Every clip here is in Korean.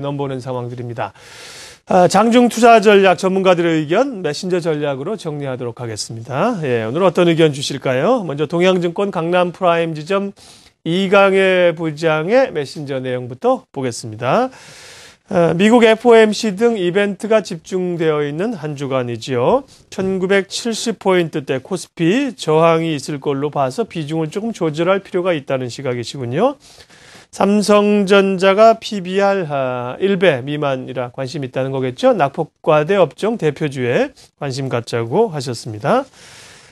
넘보는 상황들입니다. 장중 투자 전략 전문가들의 의견 메신저 전략으로 정리하도록 하겠습니다. 예, 오늘 어떤 의견 주실까요? 먼저 동양증권 강남 프라임 지점 이강혜 부장의 메신저 내용부터 보겠습니다. 미국 FOMC 등 이벤트가 집중되어 있는 한 주간이지요. 1970포인트대 코스피 저항이 있을 걸로 봐서 비중을 조금 조절할 필요가 있다는 시각이시군요. 삼성전자가 PBR 1배 미만이라 관심이 있다는 거겠죠. 낙폭과대 업종 대표주에 관심 갖자고 하셨습니다.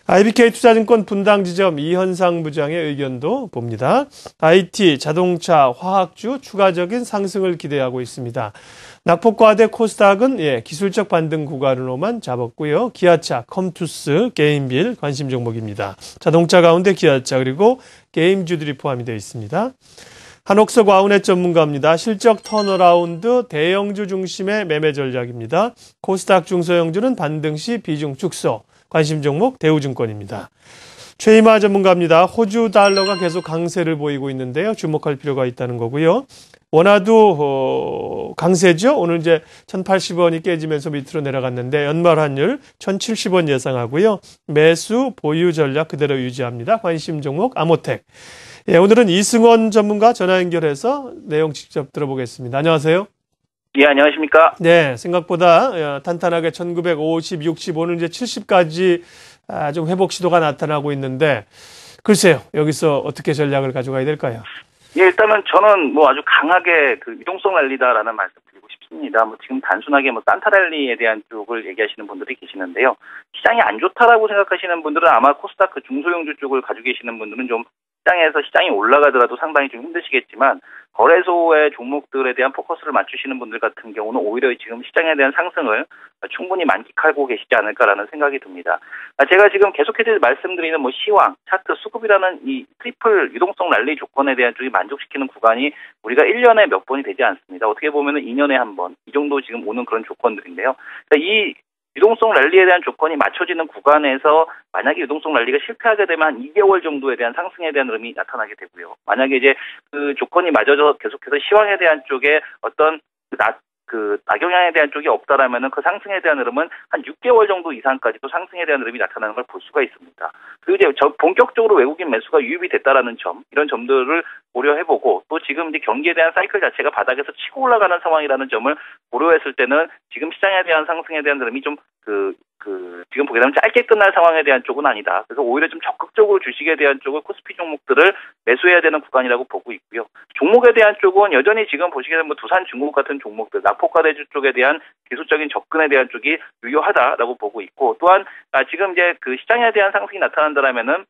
IBK 투자증권 분당지점 이현상 부장의 의견도 봅니다. IT, 자동차, 화학주 추가적인 상승을 기대하고 있습니다. 낙폭과대 코스닥은 기술적 반등 구간으로만 잡았고요. 기아차, 컴투스, 게임빌 관심 종목입니다. 자동차 가운데 기아차 그리고 게임주들이 포함이 되어 있습니다. 한옥석 와운넷 전문가입니다. 실적 턴어라운드 대형주 중심의 매매 전략입니다. 코스닥 중소형주는 반등 시 비중 축소. 관심 종목 대우증권입니다. 최희마 전문가입니다. 호주 달러가 계속 강세를 보이고 있는데요. 주목할 필요가 있다는 거고요. 원화도 강세죠. 오늘 이제 1,080원이 깨지면서 밑으로 내려갔는데 연말 환율 1,070원 예상하고요. 매수 보유 전략 그대로 유지합니다. 관심 종목 아모텍. 예, 오늘은 이승원 전문가 전화 연결해서 내용 직접 들어보겠습니다. 안녕하세요. 예, 안녕하십니까? 네, 생각보다 탄탄하게 1950, 60, 오늘 이제 70까지 좀 회복 시도가 나타나고 있는데, 글쎄요, 여기서 어떻게 전략을 가져가야 될까요? 예, 일단은 저는 아주 강하게 유동성 랠리다라는 말씀 드리고 싶습니다. 지금 단순하게 산타 랠리에 대한 쪽을 얘기하시는 분들이 계시는데요. 시장이 안 좋다라고 생각하시는 분들은 아마 코스닥 중소형주 쪽을 가지고 계시는 분들은 좀 시장이 올라가더라도 상당히 좀 힘드시겠지만 거래소의 종목들에 대한 포커스를 맞추시는 분들 같은 경우는 오히려 지금 시장에 대한 상승을 충분히 만끽하고 계시지 않을까라는 생각이 듭니다. 제가 지금 계속해서 말씀드리는 시황, 차트, 수급이라는 이 트리플 유동성 랠리 조건에 대한 쪽이 만족시키는 구간이 우리가 1년에 몇 번이 되지 않습니다. 어떻게 보면 2년에 한 번, 이 정도 지금 오는 그런 조건들인데요. 이 유동성 랠리에 대한 조건이 맞춰지는 구간에서 만약에 유동성 랠리가 실패하게 되면 한 2개월 정도에 대한 상승에 대한 흐름이 나타나게 되고요. 만약에 이제 그 조건이 맞아져 계속해서 시황에 대한 쪽에 어떤 낙영향에 대한 쪽이 없다라면은 그 상승에 대한 흐름은 한 6개월 정도 이상까지 또 상승에 대한 흐름이 나타나는 걸 볼 수가 있습니다. 그리고 이제 본격적으로 외국인 매수가 유입이 됐다라는 점, 이런 점들을 고려해보고 또 지금 이제 경기에 대한 사이클 자체가 바닥에서 치고 올라가는 상황이라는 점을 고려했을 때는 지금 시장에 대한 상승에 대한 흐름이 좀 지금 보게 되면 짧게 끝날 상황에 대한 쪽은 아니다. 그래서 오히려 좀 적극적으로 주식에 대한 쪽을 코스피 종목들을 매수해야 되는 구간이라고 보고 있고요. 종목에 대한 쪽은 여전히 지금 보시게 되면 두산중공업 같은 종목들, 낙폭과대주 쪽에 대한 기술적인 접근에 대한 쪽이 유효하다라고 보고 있고, 또한 지금 이제 시장에 대한 상승이 나타난다라면은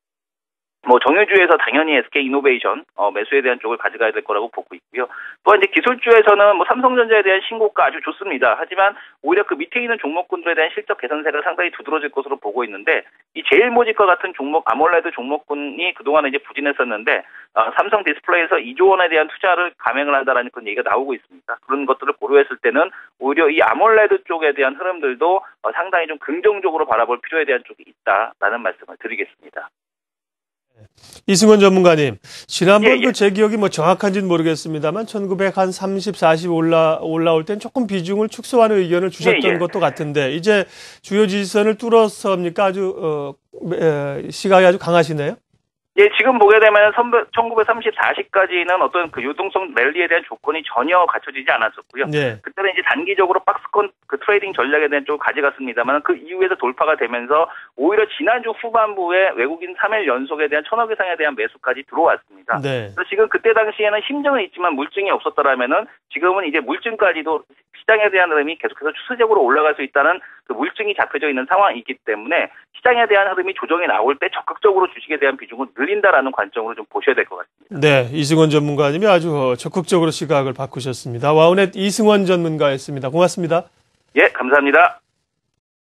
정유주에서 당연히 SK이노베이션 매수에 대한 쪽을 가져가야 될 거라고 보고 있고요. 또한 이제 기술주에서는 삼성전자에 대한 신고가 아주 좋습니다. 하지만 오히려 그 밑에 있는 종목군들에 대한 실적 개선세가 상당히 두드러질 것으로 보고 있는데, 이 제일모직과 같은 종목 아몰레드 종목군이 그동안에 이제 부진했었는데 삼성 디스플레이에서 2조 원에 대한 투자를 감행을 한다라는 그런 얘기가 나오고 있습니다. 그런 것들을 고려했을 때는 오히려 이 아몰레드 쪽에 대한 흐름들도 상당히 좀 긍정적으로 바라볼 필요에 대한 쪽이 있다라는 말씀을 드리겠습니다. 이승원 전문가님, 지난번 제 기억이 정확한지는 모르겠습니다만 1930, 40 올라올 땐 조금 비중을 축소하는 의견을 주셨던 것도 같은데 이제 주요 지지선을 뚫어서입니까? 아주 시각이 아주 강하시네요. 예, 지금 보게 되면 1930, 40까지는 어떤 유동성 랠리에 대한 조건이 전혀 갖춰지지 않았었고요. 네. 그때는 이제 단기적으로 박스권 트레이딩 전략에 대한 쪽을 가져갔습니다만 그 이후에서 돌파가 되면서 오히려 지난주 후반부에 외국인 3일 연속에 대한 1,000억 이상에 대한 매수까지 들어왔습니다. 네. 그래서 지금 그때 당시에는 심증은 있지만 물증이 없었더라면은 지금은 이제 물증까지도 시장에 대한 흐름이 계속해서 추세적으로 올라갈 수 있다는 그 물증이 잡혀져 있는 상황이기 때문에 시장에 대한 흐름이 조정이 나올 때 적극적으로 주식에 대한 비중을 늘린다라는 관점으로 좀 보셔야 될 것 같습니다. 네, 이승원 전문가님이 아주 적극적으로 시각을 바꾸셨습니다. 와우넷 이승원 전문가였습니다. 고맙습니다. 예, 감사합니다.